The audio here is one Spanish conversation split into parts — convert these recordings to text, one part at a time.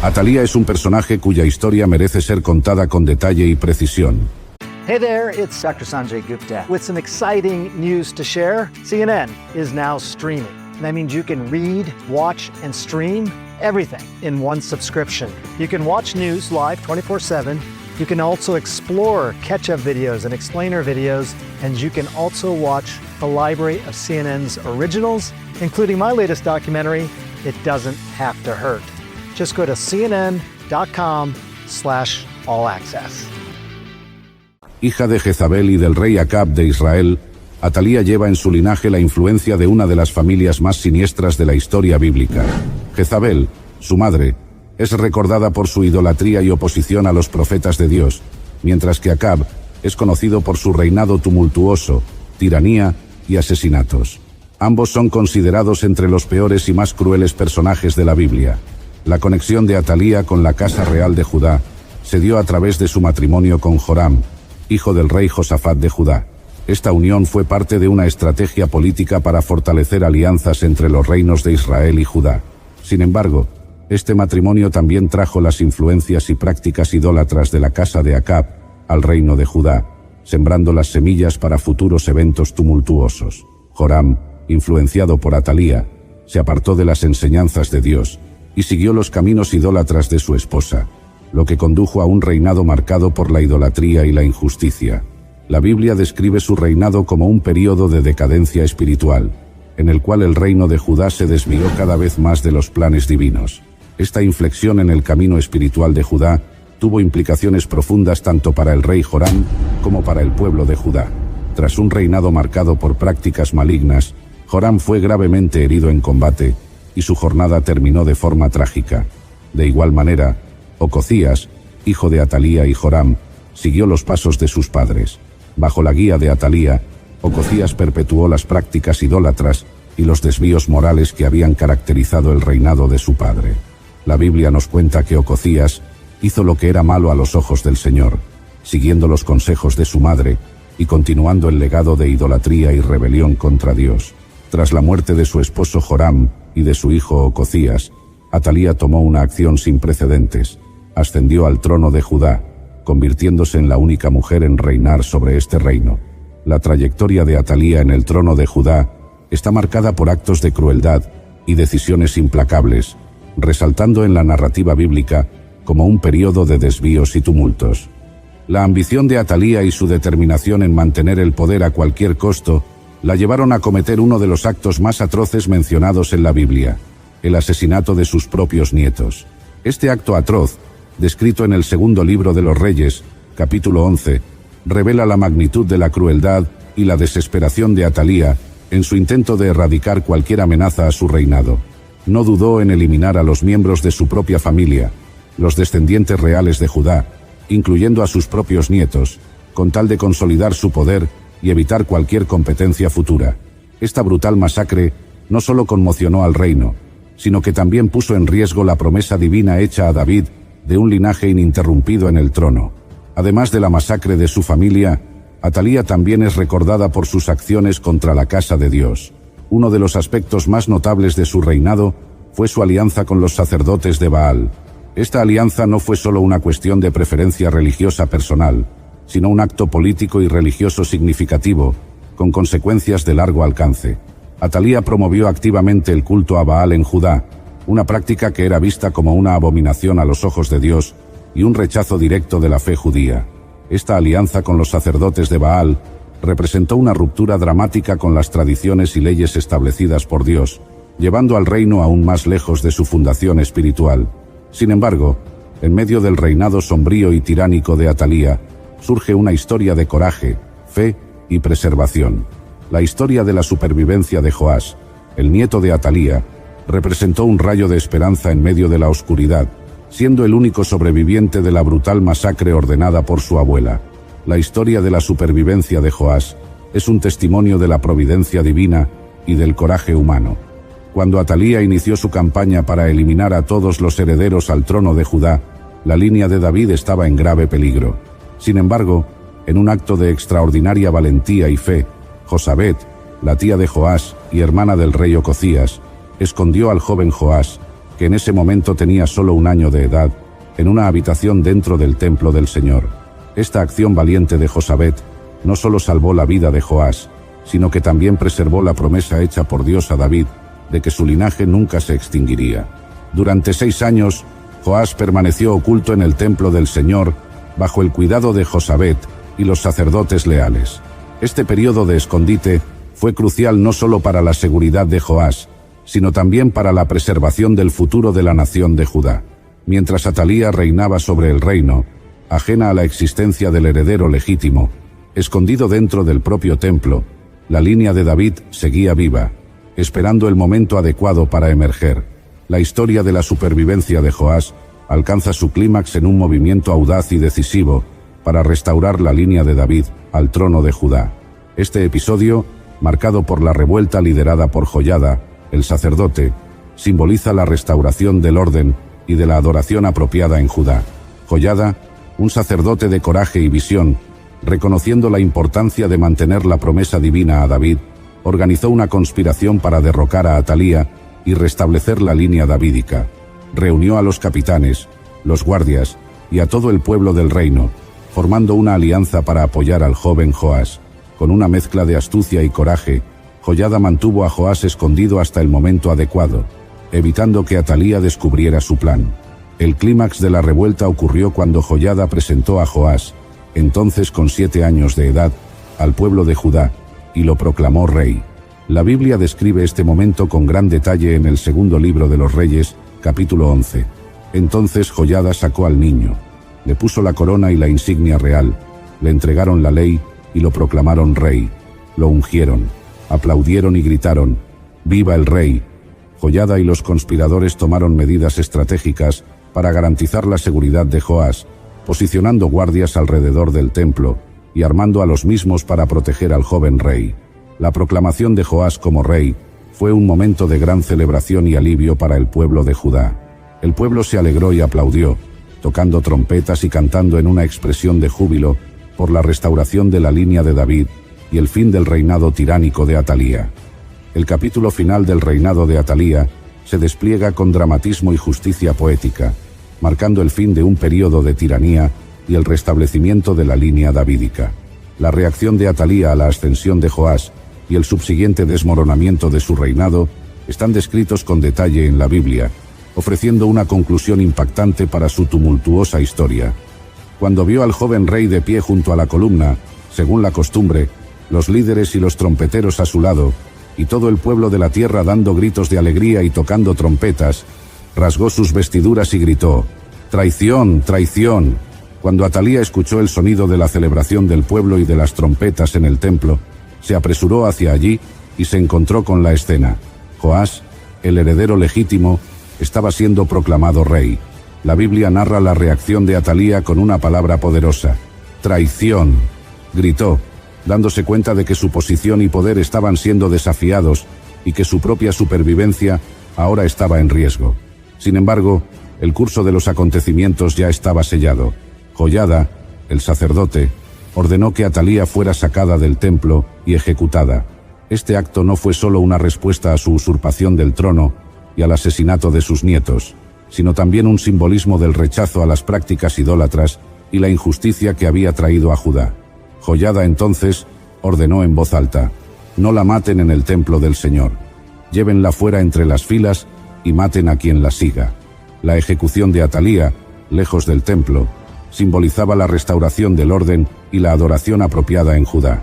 Atalía es un personaje cuya historia merece ser contada con detalle y precisión. Hey there, it's Dr. Sanjay Gupta with some exciting news to share. CNN is now streaming. That means you can read, watch, and stream everything in one subscription. You can watch news live 24/7. You can also explore catch-up videos and explainer videos, and you can also watch a library of CNN's originals, including my latest documentary, It Doesn't Have to Hurt. Just go to cnn.com/all access. Hija de Jezabel y del rey Acab de Israel, Atalía lleva en su linaje la influencia de una de las familias más siniestras de la historia bíblica. Jezabel, su madre, es recordada por su idolatría y oposición a los profetas de Dios, mientras que Acab es conocido por su reinado tumultuoso, tiranía y asesinatos. Ambos son considerados entre los peores y más crueles personajes de la Biblia. La conexión de Atalía con la Casa Real de Judá se dio a través de su matrimonio con Joram, hijo del rey Josafat de Judá. Esta unión fue parte de una estrategia política para fortalecer alianzas entre los reinos de Israel y Judá. Sin embargo, este matrimonio también trajo las influencias y prácticas idólatras de la casa de Acab al reino de Judá, sembrando las semillas para futuros eventos tumultuosos. Joram, influenciado por Atalía, se apartó de las enseñanzas de Dios y siguió los caminos idólatras de su esposa, lo que condujo a un reinado marcado por la idolatría y la injusticia. La Biblia describe su reinado como un período de decadencia espiritual, en el cual el reino de Judá se desvió cada vez más de los planes divinos. Esta inflexión en el camino espiritual de Judá tuvo implicaciones profundas tanto para el rey Joram como para el pueblo de Judá. Tras un reinado marcado por prácticas malignas, Joram fue gravemente herido en combate y su jornada terminó de forma trágica. De igual manera, Ocosías, hijo de Atalía y Joram, siguió los pasos de sus padres. Bajo la guía de Atalía, Ocosías perpetuó las prácticas idólatras y los desvíos morales que habían caracterizado el reinado de su padre. La Biblia nos cuenta que Ocosías hizo lo que era malo a los ojos del Señor, siguiendo los consejos de su madre y continuando el legado de idolatría y rebelión contra Dios. Tras la muerte de su esposo Joram y de su hijo Ocosías, Atalía tomó una acción sin precedentes. Ascendió al trono de Judá, convirtiéndose en la única mujer en reinar sobre este reino. La trayectoria de Atalía en el trono de Judá está marcada por actos de crueldad y decisiones implacables, resaltando en la narrativa bíblica como un periodo de desvíos y tumultos. La ambición de Atalía y su determinación en mantener el poder a cualquier costo la llevaron a cometer uno de los actos más atroces mencionados en la Biblia, el asesinato de sus propios nietos. Este acto atroz, descrito en el segundo libro de los Reyes, capítulo 11, revela la magnitud de la crueldad y la desesperación de Atalía en su intento de erradicar cualquier amenaza a su reinado. No dudó en eliminar a los miembros de su propia familia, los descendientes reales de Judá, incluyendo a sus propios nietos, con tal de consolidar su poder y evitar cualquier competencia futura. Esta brutal masacre no solo conmocionó al reino, sino que también puso en riesgo la promesa divina hecha a David de un linaje ininterrumpido en el trono. Además de la masacre de su familia, Atalía también es recordada por sus acciones contra la casa de Dios. Uno de los aspectos más notables de su reinado fue su alianza con los sacerdotes de Baal. Esta alianza no fue solo una cuestión de preferencia religiosa personal, sino un acto político y religioso significativo, con consecuencias de largo alcance. Atalía promovió activamente el culto a Baal en Judá, una práctica que era vista como una abominación a los ojos de Dios y un rechazo directo de la fe judía. Esta alianza con los sacerdotes de Baal representó una ruptura dramática con las tradiciones y leyes establecidas por Dios, llevando al reino aún más lejos de su fundación espiritual. Sin embargo, en medio del reinado sombrío y tiránico de Atalía, surge una historia de coraje, fe y preservación. La historia de la supervivencia de Joás, el nieto de Atalía, representó un rayo de esperanza en medio de la oscuridad, siendo el único sobreviviente de la brutal masacre ordenada por su abuela. La historia de la supervivencia de Joás es un testimonio de la providencia divina y del coraje humano. Cuando Atalía inició su campaña para eliminar a todos los herederos al trono de Judá, la línea de David estaba en grave peligro. Sin embargo, en un acto de extraordinaria valentía y fe, Josabet, la tía de Joás y hermana del rey Ocosías, escondió al joven Joás que en ese momento tenía solo 1 año de edad, en una habitación dentro del templo del Señor. Esta acción valiente de Josabet no solo salvó la vida de Joás, sino que también preservó la promesa hecha por Dios a David de que su linaje nunca se extinguiría. Durante 6 años, Joás permaneció oculto en el templo del Señor bajo el cuidado de Josabet y los sacerdotes leales. Este periodo de escondite fue crucial no solo para la seguridad de Joás, sino también para la preservación del futuro de la nación de Judá. Mientras Atalía reinaba sobre el reino, ajena a la existencia del heredero legítimo, escondido dentro del propio templo, la línea de David seguía viva, esperando el momento adecuado para emerger. La historia de la supervivencia de Joás alcanza su clímax en un movimiento audaz y decisivo para restaurar la línea de David al trono de Judá. Este episodio, marcado por la revuelta liderada por Joiada, el sacerdote, simboliza la restauración del orden y de la adoración apropiada en Judá. Joiada, un sacerdote de coraje y visión, reconociendo la importancia de mantener la promesa divina a David, organizó una conspiración para derrocar a Atalía y restablecer la línea davídica. Reunió a los capitanes, los guardias y a todo el pueblo del reino, formando una alianza para apoyar al joven Joás. Con una mezcla de astucia y coraje, Joiada mantuvo a Joás escondido hasta el momento adecuado, evitando que Atalía descubriera su plan. El clímax de la revuelta ocurrió cuando Joiada presentó a Joás, entonces con 7 años de edad, al pueblo de Judá, y lo proclamó rey. La Biblia describe este momento con gran detalle en el segundo libro de los Reyes, capítulo 11. Entonces Joiada sacó al niño, le puso la corona y la insignia real, le entregaron la ley y lo proclamaron rey. Lo ungieron, aplaudieron y gritaron: ¡Viva el rey! Joiada y los conspiradores tomaron medidas estratégicas para garantizar la seguridad de Joás, posicionando guardias alrededor del templo y armando a los mismos para proteger al joven rey. La proclamación de Joás como rey fue un momento de gran celebración y alivio para el pueblo de Judá. El pueblo se alegró y aplaudió, tocando trompetas y cantando en una expresión de júbilo por la restauración de la línea de David y el fin del reinado tiránico de Atalía. El capítulo final del reinado de Atalía se despliega con dramatismo y justicia poética, marcando el fin de un período de tiranía y el restablecimiento de la línea davídica. La reacción de Atalía a la ascensión de Joás y el subsiguiente desmoronamiento de su reinado están descritos con detalle en la Biblia, ofreciendo una conclusión impactante para su tumultuosa historia. Cuando vio al joven rey de pie junto a la columna, según la costumbre, los líderes y los trompeteros a su lado, y todo el pueblo de la tierra dando gritos de alegría y tocando trompetas, rasgó sus vestiduras y gritó: ¡Traición, traición! Cuando Atalía escuchó el sonido de la celebración del pueblo y de las trompetas en el templo, se apresuró hacia allí y se encontró con la escena. Joás, el heredero legítimo, estaba siendo proclamado rey. La Biblia narra la reacción de Atalía con una palabra poderosa: ¡traición!, gritó, dándose cuenta de que su posición y poder estaban siendo desafiados y que su propia supervivencia ahora estaba en riesgo. Sin embargo, el curso de los acontecimientos ya estaba sellado. Joiada, el sacerdote, ordenó que Atalía fuera sacada del templo y ejecutada. Este acto no fue solo una respuesta a su usurpación del trono y al asesinato de sus nietos, sino también un simbolismo del rechazo a las prácticas idólatras y la injusticia que había traído a Judá. Joiada entonces ordenó en voz alta: no la maten en el templo del Señor. Llévenla fuera entre las filas y maten a quien la siga. La ejecución de Atalía, lejos del templo, simbolizaba la restauración del orden y la adoración apropiada en Judá.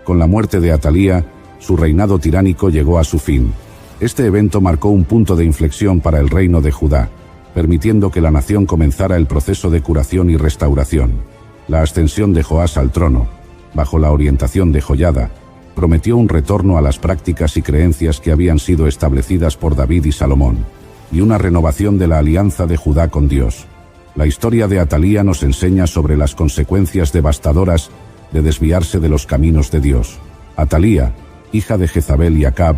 Con la muerte de Atalía, su reinado tiránico llegó a su fin. Este evento marcó un punto de inflexión para el reino de Judá, permitiendo que la nación comenzara el proceso de curación y restauración. La ascensión de Joás al trono, bajo la orientación de Joiada, prometió un retorno a las prácticas y creencias que habían sido establecidas por David y Salomón, y una renovación de la alianza de Judá con Dios. La historia de Atalía nos enseña sobre las consecuencias devastadoras de desviarse de los caminos de Dios. Atalía, hija de Jezabel y Acab,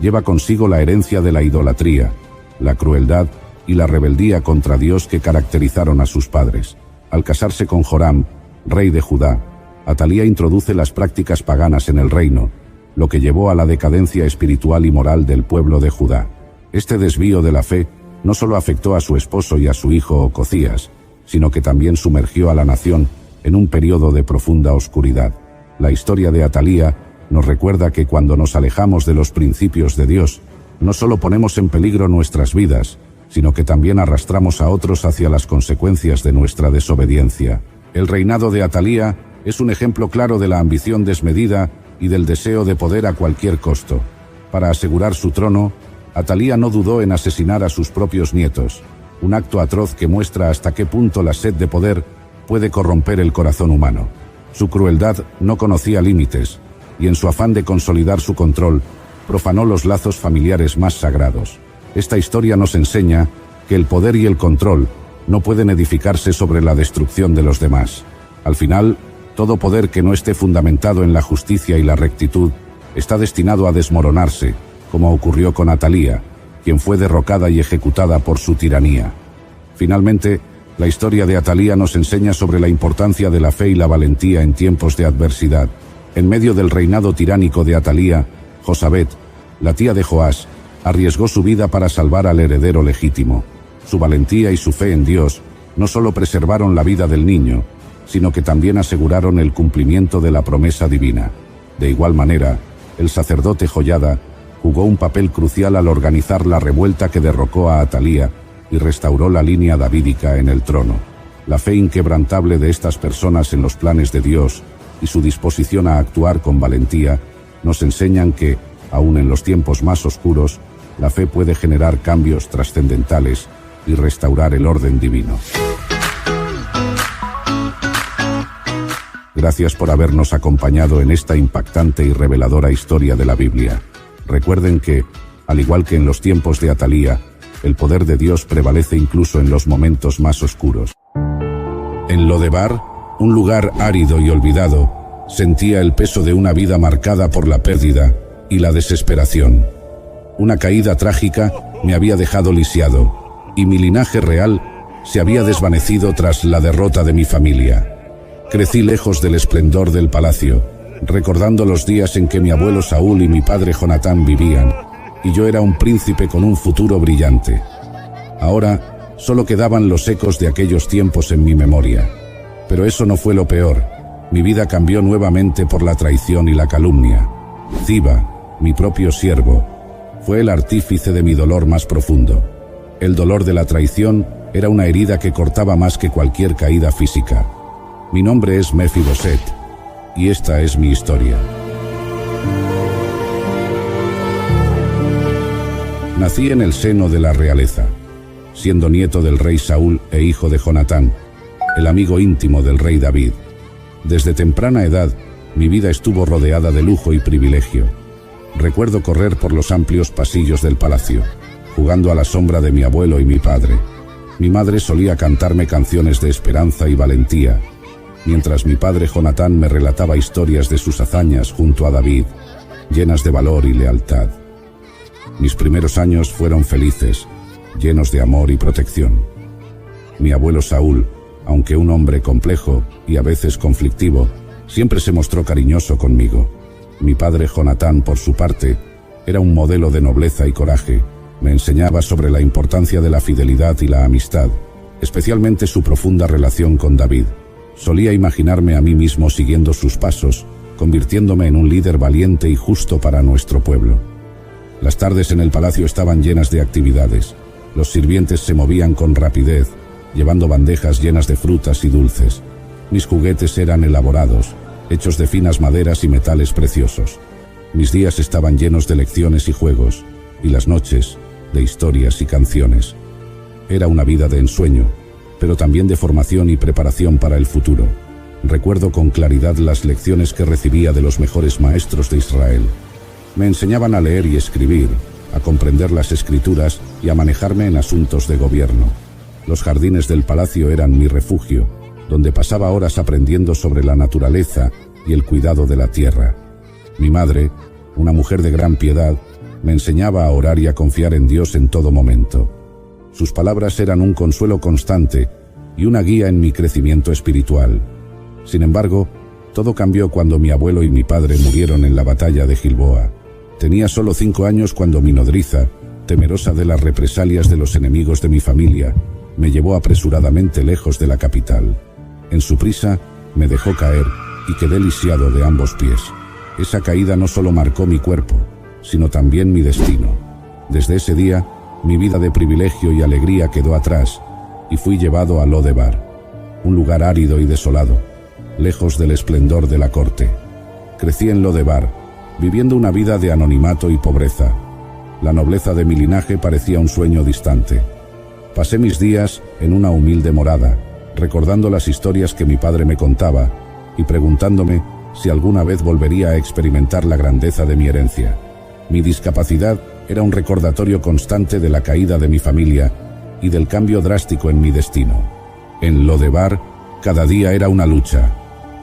lleva consigo la herencia de la idolatría, la crueldad y la rebeldía contra Dios que caracterizaron a sus padres. Al casarse con Joram, rey de Judá, Atalía introduce las prácticas paganas en el reino, lo que llevó a la decadencia espiritual y moral del pueblo de Judá. Este desvío de la fe no solo afectó a su esposo y a su hijo Ococías, sino que también sumergió a la nación en un periodo de profunda oscuridad. La historia de Atalía nos recuerda que cuando nos alejamos de los principios de Dios, no solo ponemos en peligro nuestras vidas, sino que también arrastramos a otros hacia las consecuencias de nuestra desobediencia. El reinado de Atalía es un ejemplo claro de la ambición desmedida y del deseo de poder a cualquier costo. Para asegurar su trono, Atalía no dudó en asesinar a sus propios nietos, un acto atroz que muestra hasta qué punto la sed de poder puede corromper el corazón humano. Su crueldad no conocía límites, y en su afán de consolidar su control, profanó los lazos familiares más sagrados. Esta historia nos enseña que el poder y el control no pueden edificarse sobre la destrucción de los demás. Al final, todo poder que no esté fundamentado en la justicia y la rectitud está destinado a desmoronarse, como ocurrió con Atalía, quien fue derrocada y ejecutada por su tiranía. Finalmente, la historia de Atalía nos enseña sobre la importancia de la fe y la valentía en tiempos de adversidad. En medio del reinado tiránico de Atalía, Josabet, la tía de Joás, arriesgó su vida para salvar al heredero legítimo. Su valentía y su fe en Dios no solo preservaron la vida del niño, sino que también aseguraron el cumplimiento de la promesa divina. De igual manera, el sacerdote Joiada jugó un papel crucial al organizar la revuelta que derrocó a Atalía y restauró la línea davídica en el trono. La fe inquebrantable de estas personas en los planes de Dios y su disposición a actuar con valentía nos enseñan que, aun en los tiempos más oscuros, la fe puede generar cambios trascendentales y restaurar el orden divino. Gracias por habernos acompañado en esta impactante y reveladora historia de la Biblia. Recuerden que, al igual que en los tiempos de Atalía, el poder de Dios prevalece incluso en los momentos más oscuros. En Lodebar, un lugar árido y olvidado, sentía el peso de una vida marcada por la pérdida y la desesperación. Una caída trágica me había dejado lisiado, y mi linaje real se había desvanecido tras la derrota de mi familia. Crecí lejos del esplendor del palacio, recordando los días en que mi abuelo Saúl y mi padre Jonatán vivían, y yo era un príncipe con un futuro brillante. Ahora, solo quedaban los ecos de aquellos tiempos en mi memoria. Pero eso no fue lo peor. Mi vida cambió nuevamente por la traición y la calumnia. Ziba, mi propio siervo, fue el artífice de mi dolor más profundo. El dolor de la traición era una herida que cortaba más que cualquier caída física. Mi nombre es Mefiboset, y esta es mi historia. Nací en el seno de la realeza, siendo nieto del rey Saúl e hijo de Jonatán, el amigo íntimo del rey David. Desde temprana edad, mi vida estuvo rodeada de lujo y privilegio. Recuerdo correr por los amplios pasillos del palacio, jugando a la sombra de mi abuelo y mi padre. Mi madre solía cantarme canciones de esperanza y valentía, mientras mi padre Jonatán me relataba historias de sus hazañas junto a David, llenas de valor y lealtad. Mis primeros años fueron felices, llenos de amor y protección. Mi abuelo Saúl, aunque un hombre complejo y a veces conflictivo, siempre se mostró cariñoso conmigo. Mi padre Jonatán, por su parte, era un modelo de nobleza y coraje. Me enseñaba sobre la importancia de la fidelidad y la amistad, especialmente su profunda relación con David. Solía imaginarme a mí mismo siguiendo sus pasos, convirtiéndome en un líder valiente y justo para nuestro pueblo. Las tardes en el palacio estaban llenas de actividades. Los sirvientes se movían con rapidez, llevando bandejas llenas de frutas y dulces. Mis juguetes eran elaborados, hechos de finas maderas y metales preciosos. Mis días estaban llenos de lecciones y juegos, y las noches de historias y canciones. Era una vida de ensueño, pero también de formación y preparación para el futuro. Recuerdo con claridad las lecciones que recibía de los mejores maestros de Israel. Me enseñaban a leer y escribir, a comprender las escrituras y a manejarme en asuntos de gobierno. Los jardines del palacio eran mi refugio, donde pasaba horas aprendiendo sobre la naturaleza y el cuidado de la tierra. Mi madre, una mujer de gran piedad, me enseñaba a orar y a confiar en Dios en todo momento. Sus palabras eran un consuelo constante y una guía en mi crecimiento espiritual. Sin embargo, todo cambió cuando mi abuelo y mi padre murieron en la batalla de Gilboa. Tenía solo 5 años cuando mi nodriza, temerosa de las represalias de los enemigos de mi familia, me llevó apresuradamente lejos de la capital. En su prisa, me dejó caer y quedé lisiado de ambos pies. Esa caída no solo marcó mi cuerpo, sino también mi destino. Desde ese día, mi vida de privilegio y alegría quedó atrás y fui llevado a Lodebar, un lugar árido y desolado, lejos del esplendor de la corte. Crecí en Lodebar, viviendo una vida de anonimato y pobreza. La nobleza de mi linaje parecía un sueño distante. Pasé mis días en una humilde morada, recordando las historias que mi padre me contaba y preguntándome si alguna vez volvería a experimentar la grandeza de mi herencia. Mi discapacidad era un recordatorio constante de la caída de mi familia y del cambio drástico en mi destino. En Lodebar, cada día era una lucha.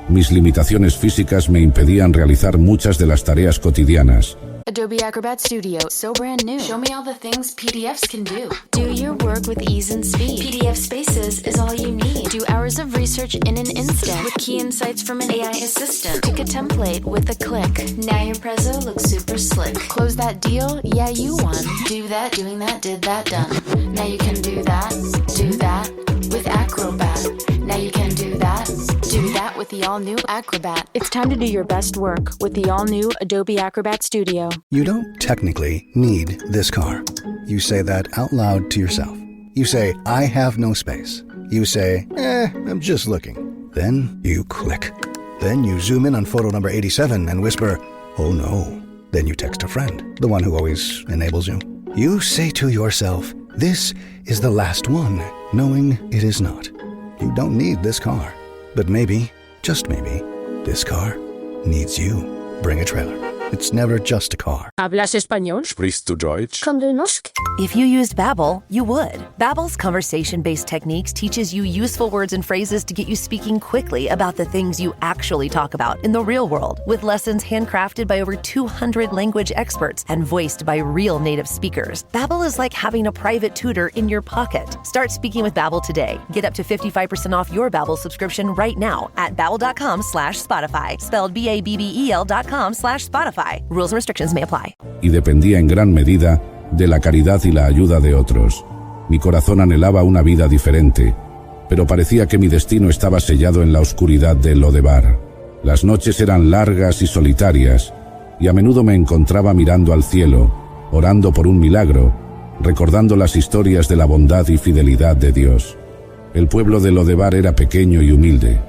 Mis limitaciones físicas me impedían realizar muchas de las tareas cotidianas. Adobe Acrobat Studio, so brand new. Show me all the things PDFs can do. Do your work with ease and speed. PDF Spaces is all you need. Do hours of research in an instant with key insights from an AI assistant. Pick a template with a click. Now your Prezzo looks super slick. Close that deal? Yeah, you won. Do that, doing that, did that, done. Now you can do that with Acrobat. Now you can do that with the all-new Acrobat. It's time to do your best work with the all-new Adobe Acrobat Studio. You don't technically need this car. You say that out loud to yourself. You say, I have no space. You say, I'm just looking. Then you click. Then you zoom in on photo number 87 and whisper, oh no. Then you text a friend, the one who always enables you. You say to yourself, this is the last one, knowing it is not. You don't need this car. But maybe, just maybe, this car needs you. Bring a trailer. It's never just a car. ¿Hablas español? Sprichst du Deutsch? If you used Babbel, you would. Babbel's conversation-based techniques teaches you useful words and phrases to get you speaking quickly about the things you actually talk about in the real world, with lessons handcrafted by over 200 language experts and voiced by real native speakers. Babbel is like having a private tutor in your pocket. Start speaking with Babbel today. Get up to 55% off your Babbel subscription right now at babbel.com/Spotify, spelled BABBEL.com/Spotify. Rules and restrictions may apply. Y dependía en gran medida de la caridad y la ayuda de otros. Mi corazón anhelaba una vida diferente, pero parecía que mi destino estaba sellado en la oscuridad de Lodebar. Las noches eran largas y solitarias, y a menudo me encontraba mirando al cielo, orando por un milagro, recordando las historias de la bondad y fidelidad de Dios. El pueblo de Lodebar era pequeño y humilde.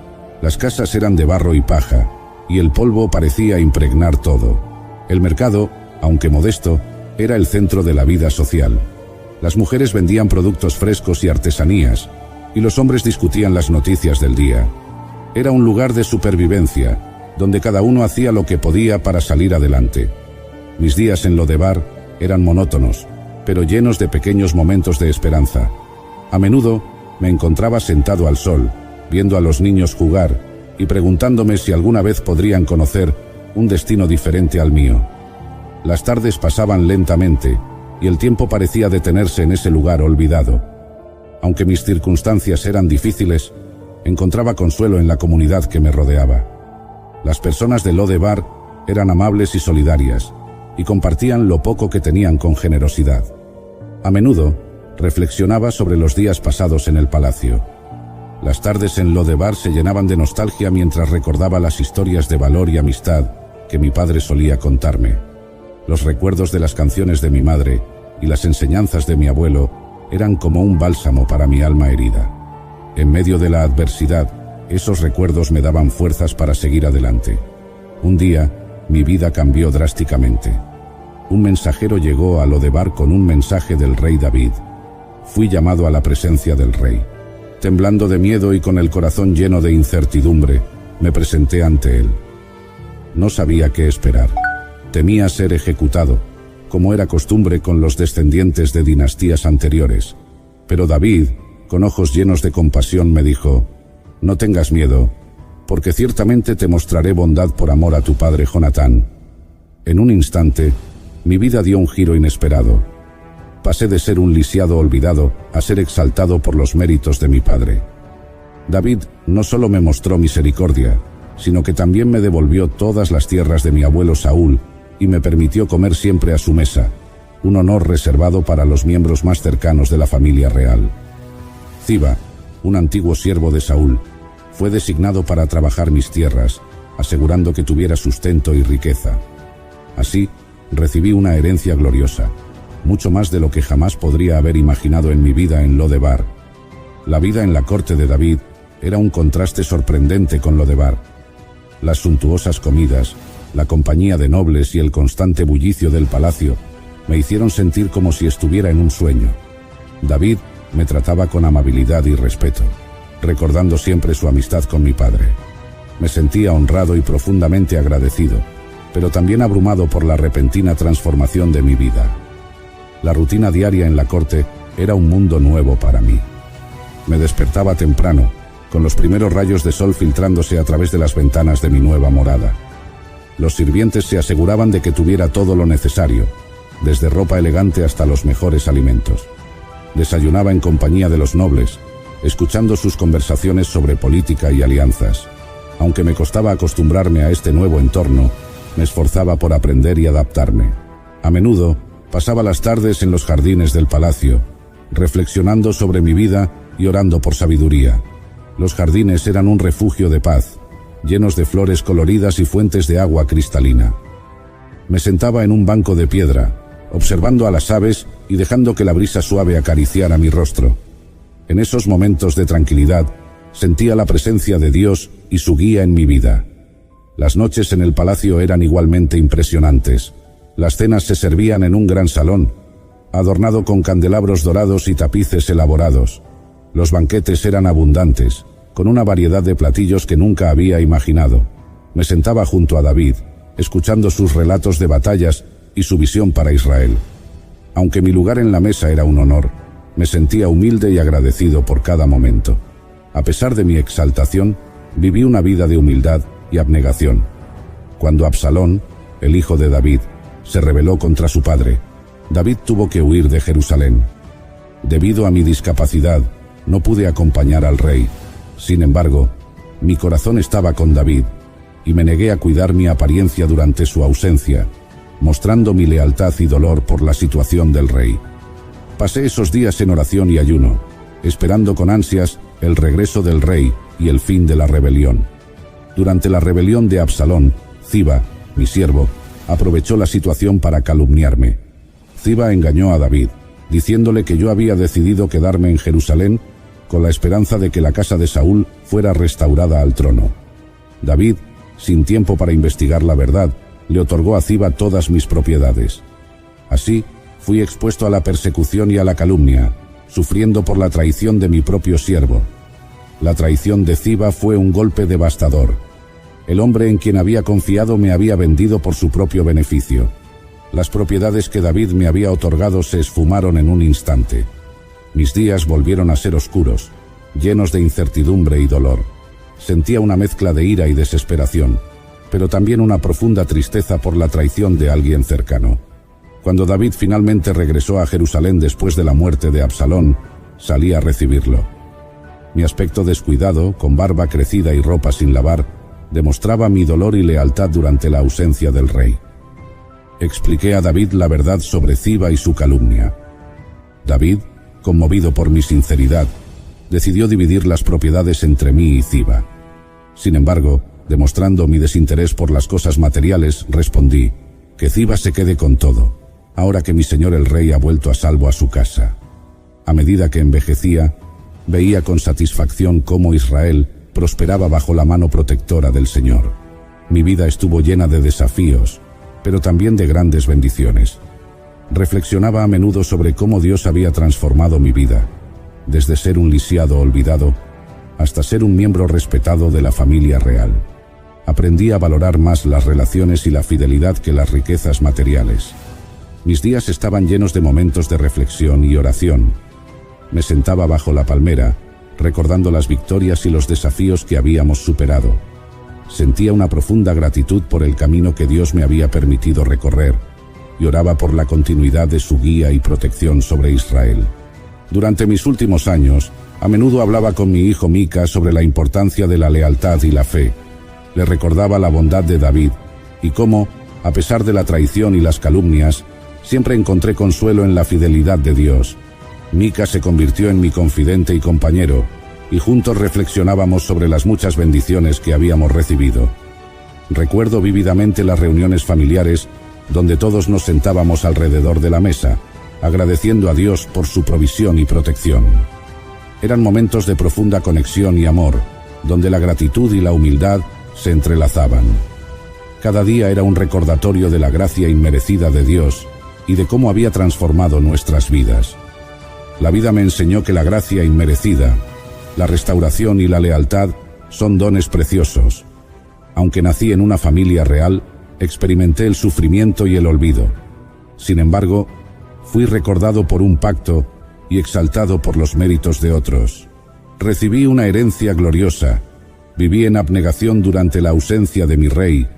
Las casas eran de barro y paja, y el polvo parecía impregnar todo. El mercado, aunque modesto, era el centro de la vida social. Las mujeres vendían productos frescos y artesanías, y los hombres discutían las noticias del día. Era un lugar de supervivencia, donde cada uno hacía lo que podía para salir adelante. Mis días en Lodebar eran monótonos, pero llenos de pequeños momentos de esperanza. A menudo me encontraba sentado al sol, viendo a los niños jugar, y preguntándome si alguna vez podrían conocer un destino diferente al mío. Las tardes pasaban lentamente, y el tiempo parecía detenerse en ese lugar olvidado. Aunque mis circunstancias eran difíciles, encontraba consuelo en la comunidad que me rodeaba. Las personas de Lodebar eran amables y solidarias, y compartían lo poco que tenían con generosidad. A menudo, reflexionaba sobre los días pasados en el palacio. Las tardes en Lodebar se llenaban de nostalgia mientras recordaba las historias de valor y amistad que mi padre solía contarme. Los recuerdos de las canciones de mi madre y las enseñanzas de mi abuelo eran como un bálsamo para mi alma herida. En medio de la adversidad, esos recuerdos me daban fuerzas para seguir adelante. Un día, mi vida cambió drásticamente. Un mensajero llegó a Lodebar con un mensaje del rey David. Fui llamado a la presencia del rey. Temblando de miedo y con el corazón lleno de incertidumbre, me presenté ante él. No sabía qué esperar. Temía ser ejecutado, como era costumbre con los descendientes de dinastías anteriores. Pero David, con ojos llenos de compasión, me dijo: no tengas miedo, porque ciertamente te mostraré bondad por amor a tu padre Jonatán. En un instante, mi vida dio un giro inesperado. Pasé de ser un lisiado olvidado a ser exaltado por los méritos de mi padre. David no solo me mostró misericordia, sino que también me devolvió todas las tierras de mi abuelo Saúl y me permitió comer siempre a su mesa, un honor reservado para los miembros más cercanos de la familia real. Ziba, un antiguo siervo de Saúl, fue designado para trabajar mis tierras, asegurando que tuviera sustento y riqueza. Así, recibí una herencia gloriosa, mucho más de lo que jamás podría haber imaginado en mi vida en Lodebar. La vida en la corte de David era un contraste sorprendente con Lodebar. Las suntuosas comidas, la compañía de nobles y el constante bullicio del palacio me hicieron sentir como si estuviera en un sueño. David me trataba con amabilidad y respeto, recordando siempre su amistad con mi padre. Me sentía honrado y profundamente agradecido, pero también abrumado por la repentina transformación de mi vida. La rutina diaria en la corte era un mundo nuevo para mí. Me despertaba temprano, con los primeros rayos de sol filtrándose a través de las ventanas de mi nueva morada. Los sirvientes se aseguraban de que tuviera todo lo necesario, desde ropa elegante hasta los mejores alimentos. Desayunaba en compañía de los nobles, escuchando sus conversaciones sobre política y alianzas. Aunque me costaba acostumbrarme a este nuevo entorno, me esforzaba por aprender y adaptarme. A menudo, pasaba las tardes en los jardines del palacio, reflexionando sobre mi vida y orando por sabiduría. Los jardines eran un refugio de paz, llenos de flores coloridas y fuentes de agua cristalina. Me sentaba en un banco de piedra, observando a las aves y dejando que la brisa suave acariciara mi rostro. En esos momentos de tranquilidad, sentía la presencia de Dios y su guía en mi vida. Las noches en el palacio eran igualmente impresionantes. Las cenas se servían en un gran salón, adornado con candelabros dorados y tapices elaborados. Los banquetes eran abundantes, con una variedad de platillos que nunca había imaginado. Me sentaba junto a David, escuchando sus relatos de batallas y su visión para Israel. Aunque mi lugar en la mesa era un honor, me sentía humilde y agradecido por cada momento. A pesar de mi exaltación, viví una vida de humildad y abnegación. Cuando Absalón, el hijo de David, se rebeló contra su padre, David tuvo que huir de Jerusalén. Debido a mi discapacidad, no pude acompañar al rey. Sin embargo, mi corazón estaba con David, y me negué a cuidar mi apariencia durante su ausencia, mostrando mi lealtad y dolor por la situación del rey. Pasé esos días en oración y ayuno, esperando con ansias el regreso del rey y el fin de la rebelión. Durante la rebelión de Absalón, Ziba, mi siervo, aprovechó la situación para calumniarme. Ziba engañó a David, diciéndole que yo había decidido quedarme en Jerusalén con la esperanza de que la casa de Saúl fuera restaurada al trono. David, sin tiempo para investigar la verdad, le otorgó a Ziba todas mis propiedades. Así, fui expuesto a la persecución y a la calumnia, sufriendo por la traición de mi propio siervo. La traición de Ziba fue un golpe devastador. El hombre en quien había confiado me había vendido por su propio beneficio. Las propiedades que David me había otorgado se esfumaron en un instante. Mis días volvieron a ser oscuros, llenos de incertidumbre y dolor. Sentía una mezcla de ira y desesperación, pero también una profunda tristeza por la traición de alguien cercano. Cuando David finalmente regresó a Jerusalén después de la muerte de Absalón, salí a recibirlo. Mi aspecto descuidado, con barba crecida y ropa sin lavar, demostraba mi dolor y lealtad durante la ausencia del rey. Expliqué a David la verdad sobre Ziba y su calumnia. David, conmovido por mi sinceridad, decidió dividir las propiedades entre mí y Ziba. Sin embargo, demostrando mi desinterés por las cosas materiales, respondí: que Ziba se quede con todo, ahora que mi señor el rey ha vuelto a salvo a su casa. A medida que envejecía, veía con satisfacción cómo Israel prosperaba bajo la mano protectora del Señor. Mi vida estuvo llena de desafíos, pero también de grandes bendiciones. Reflexionaba a menudo sobre cómo Dios había transformado mi vida, desde ser un lisiado olvidado hasta ser un miembro respetado de la familia real. Aprendí a valorar más las relaciones y la fidelidad que las riquezas materiales. Mis días estaban llenos de momentos de reflexión y oración. Me sentaba bajo la palmera, recordando las victorias y los desafíos que habíamos superado. Sentía una profunda gratitud por el camino que Dios me había permitido recorrer, y oraba por la continuidad de su guía y protección sobre Israel. Durante mis últimos años, a menudo hablaba con mi hijo Mica sobre la importancia de la lealtad y la fe. Le recordaba la bondad de David y cómo, a pesar de la traición y las calumnias, Siempre encontré consuelo en la fidelidad de Dios. Mica se convirtió en mi confidente y compañero, y juntos reflexionábamos sobre las muchas bendiciones que habíamos recibido. Recuerdo vívidamente las reuniones familiares donde todos nos sentábamos alrededor de la mesa, agradeciendo a Dios por su provisión y protección. Eran momentos de profunda conexión y amor, donde la gratitud y la humildad se entrelazaban. Cada día era un recordatorio de la gracia inmerecida de Dios y de cómo había transformado nuestras vidas. La vida me enseñó que la gracia inmerecida, la restauración y la lealtad son dones preciosos. Aunque nací en una familia real, experimenté el sufrimiento y el olvido. Sin embargo, fui recordado por un pacto y exaltado por los méritos de otros. Recibí una herencia gloriosa, viví en abnegación durante la ausencia de mi rey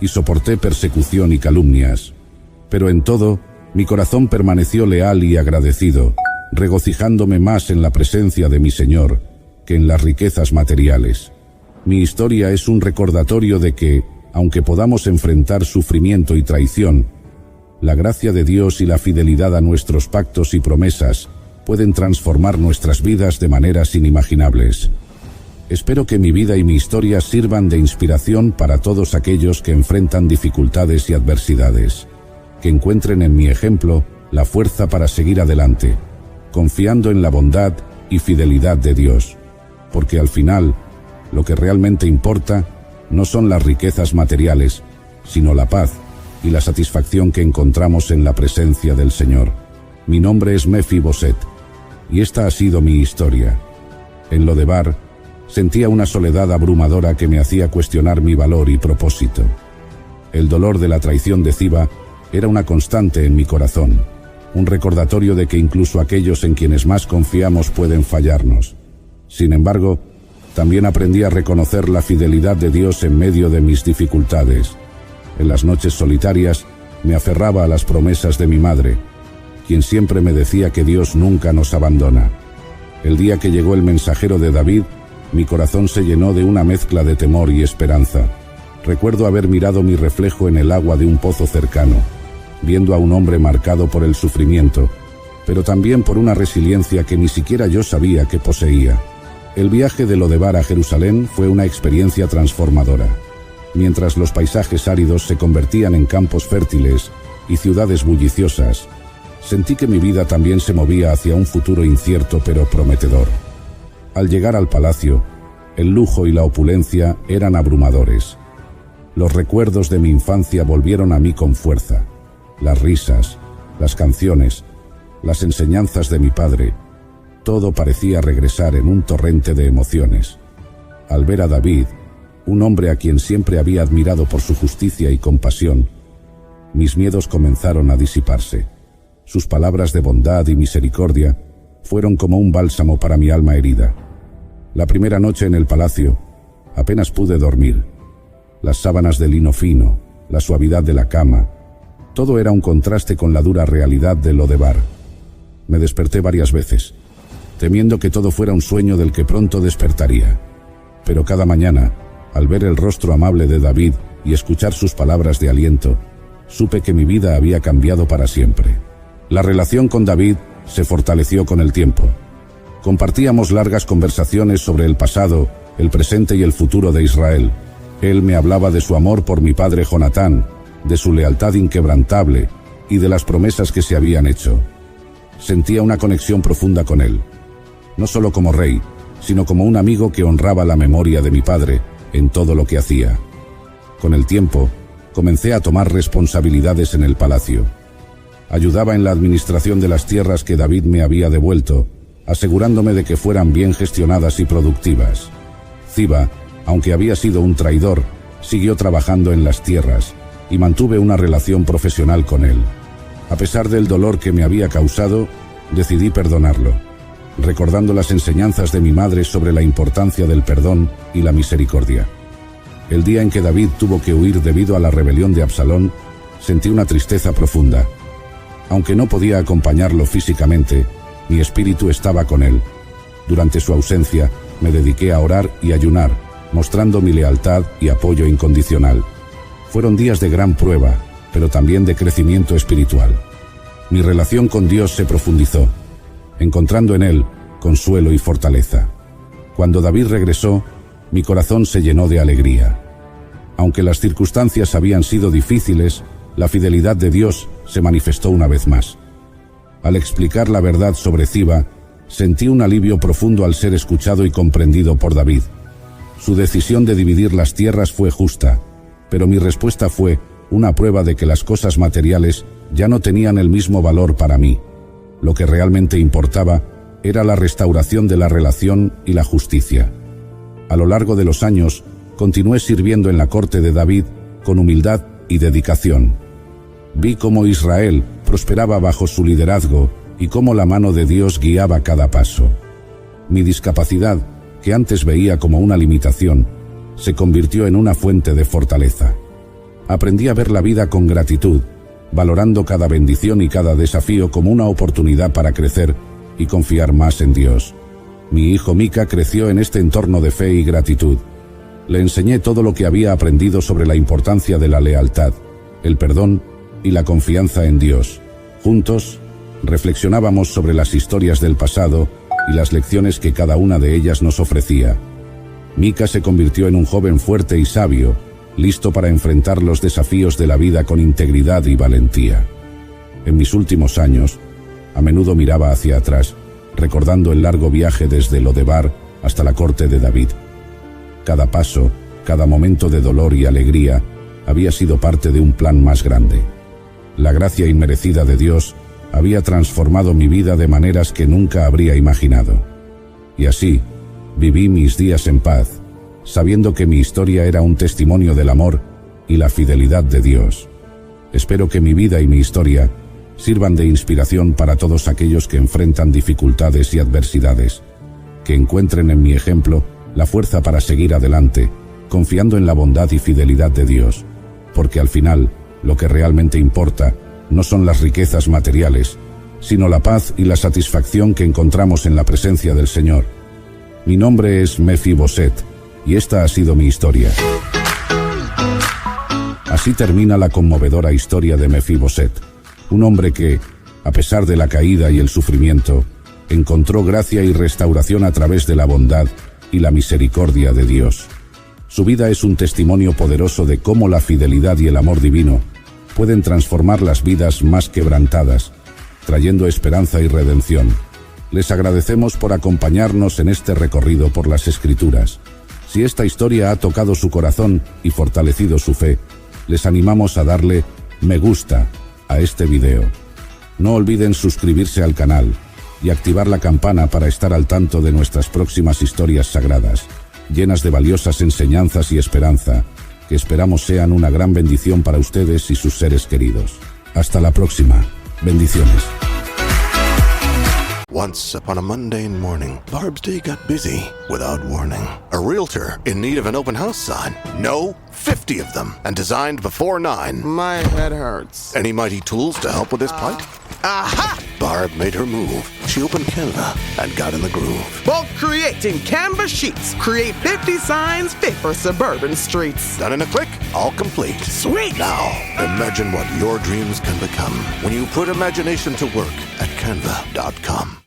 y soporté persecución y calumnias. Pero en todo, mi corazón permaneció leal y agradecido, regocijándome más en la presencia de mi Señor que en las riquezas materiales. Mi historia es un recordatorio de que, aunque podamos enfrentar sufrimiento y traición, la gracia de Dios y la fidelidad a nuestros pactos y promesas pueden transformar nuestras vidas de maneras inimaginables. Espero que mi vida y mi historia sirvan de inspiración para todos aquellos que enfrentan dificultades y adversidades, que encuentren en mi ejemplo la fuerza para seguir adelante, confiando en la bondad y fidelidad de Dios, porque al final, lo que realmente importa no son las riquezas materiales, sino la paz y la satisfacción que encontramos en la presencia del Señor. Mi nombre es Mefiboset, y esta ha sido mi historia. En Lodebar, sentía una soledad abrumadora que me hacía cuestionar mi valor y propósito. El dolor de la traición de Ziba era una constante en mi corazón, un recordatorio de que incluso aquellos en quienes más confiamos pueden fallarnos. Sin embargo, también aprendí a reconocer la fidelidad de Dios en medio de mis dificultades. En las noches solitarias, me aferraba a las promesas de mi madre, quien siempre me decía que Dios nunca nos abandona. El día que llegó el mensajero de David, mi corazón se llenó de una mezcla de temor y esperanza. Recuerdo haber mirado mi reflejo en el agua de un pozo cercano, viendo a un hombre marcado por el sufrimiento, pero también por una resiliencia que ni siquiera yo sabía que poseía. El viaje de Lodebar a Jerusalén fue una experiencia transformadora. Mientras los paisajes áridos se convertían en campos fértiles y ciudades bulliciosas, sentí que mi vida también se movía hacia un futuro incierto pero prometedor. Al llegar al palacio, el lujo y la opulencia eran abrumadores. Los recuerdos de mi infancia volvieron a mí con fuerza. Las risas, las canciones, las enseñanzas de mi padre, todo parecía regresar en un torrente de emociones. Al ver a David, un hombre a quien siempre había admirado por su justicia y compasión, mis miedos comenzaron a disiparse. Sus palabras de bondad y misericordia fueron como un bálsamo para mi alma herida. La primera noche en el palacio, apenas pude dormir. Las sábanas de lino fino, la suavidad de la cama, todo era un contraste con la dura realidad de Lodebar. Me desperté varias veces, temiendo que todo fuera un sueño del que pronto despertaría. Pero cada mañana, al ver el rostro amable de David y escuchar sus palabras de aliento, supe que mi vida había cambiado para siempre. La relación con David se fortaleció con el tiempo. Compartíamos largas conversaciones sobre el pasado, el presente y el futuro de Israel. Él me hablaba de su amor por mi padre Jonatán, de su lealtad inquebrantable y de las promesas que se habían hecho. Sentía una conexión profunda con él, no solo como rey, sino como un amigo que honraba la memoria de mi padre en todo lo que hacía. Con el tiempo, comencé a tomar responsabilidades en el palacio. Ayudaba en la administración de las tierras que David me había devuelto, asegurándome de que fueran bien gestionadas y productivas. Ziba, aunque había sido un traidor, siguió trabajando en las tierras y mantuve una relación profesional con él. A pesar del dolor que me había causado, decidí perdonarlo, recordando las enseñanzas de mi madre sobre la importancia del perdón y la misericordia. El día en que David tuvo que huir debido a la rebelión de Absalón, sentí una tristeza profunda. Aunque no podía acompañarlo físicamente, mi espíritu estaba con él. Durante su ausencia, me dediqué a orar y ayunar, mostrando mi lealtad y apoyo incondicional. Fueron días de gran prueba, pero también de crecimiento espiritual. Mi relación con Dios se profundizó, encontrando en Él consuelo y fortaleza. Cuando David regresó, mi corazón se llenó de alegría. Aunque las circunstancias habían sido difíciles, la fidelidad de Dios se manifestó una vez más. Al explicar la verdad sobre Ziba, sentí un alivio profundo al ser escuchado y comprendido por David. Su decisión de dividir las tierras fue justa, pero mi respuesta fue una prueba de que las cosas materiales ya no tenían el mismo valor para mí. Lo que realmente importaba era la restauración de la relación y la justicia. A lo largo de los años, continué sirviendo en la corte de David con humildad y dedicación. Vi cómo Israel prosperaba bajo su liderazgo y cómo la mano de Dios guiaba cada paso. Mi discapacidad, que antes veía como una limitación, se convirtió en una fuente de fortaleza. Aprendí a ver la vida con gratitud, valorando cada bendición y cada desafío como una oportunidad para crecer y confiar más en Dios. Mi hijo Mika creció en este entorno de fe y gratitud. Le enseñé todo lo que había aprendido sobre la importancia de la lealtad, el perdón y la confianza en Dios. Juntos, reflexionábamos sobre las historias del pasado y las lecciones que cada una de ellas nos ofrecía. Mika se convirtió en un joven fuerte y sabio, listo para enfrentar los desafíos de la vida con integridad y valentía. En mis últimos años, a menudo miraba hacia atrás, recordando el largo viaje desde Lodebar hasta la corte de David. Cada paso, cada momento de dolor y alegría, había sido parte de un plan más grande. La gracia inmerecida de Dios había transformado mi vida de maneras que nunca habría imaginado. Y así, viví mis días en paz, sabiendo que mi historia era un testimonio del amor y la fidelidad de Dios. Espero que mi vida y mi historia sirvan de inspiración para todos aquellos que enfrentan dificultades y adversidades, que encuentren en mi ejemplo la fuerza para seguir adelante, confiando en la bondad y fidelidad de Dios, porque al final, lo que realmente importa no son las riquezas materiales, sino la paz y la satisfacción que encontramos en la presencia del Señor. Mi nombre es Mefiboset, y esta ha sido mi historia. Así termina la conmovedora historia de Mefiboset, un hombre que, a pesar de la caída y el sufrimiento, encontró gracia y restauración a través de la bondad y la misericordia de Dios. Su vida es un testimonio poderoso de cómo la fidelidad y el amor divino pueden transformar las vidas más quebrantadas, trayendo esperanza y redención. Les agradecemos por acompañarnos en este recorrido por las Escrituras. Si esta historia ha tocado su corazón y fortalecido su fe, les animamos a darle me gusta a este video. No olviden suscribirse al canal y activar la campana para estar al tanto de nuestras próximas historias sagradas, llenas de valiosas enseñanzas y esperanza, que esperamos sean una gran bendición para ustedes y sus seres queridos. Hasta la próxima. Bendiciones. Once upon a mundane morning, Barb's day got busy without warning. A realtor in need of an open house sign. No, 50 of them, and designed before 9. My head hurts. Any mighty tools to help with this plight? Aha! Barb made her move. She opened Canva and got in the groove. Bulk creating Canva sheets. Create 50 signs fit for suburban streets. Done in a click, all complete. Sweet! Now, imagine what your dreams can become when you put imagination to work at Canva.com.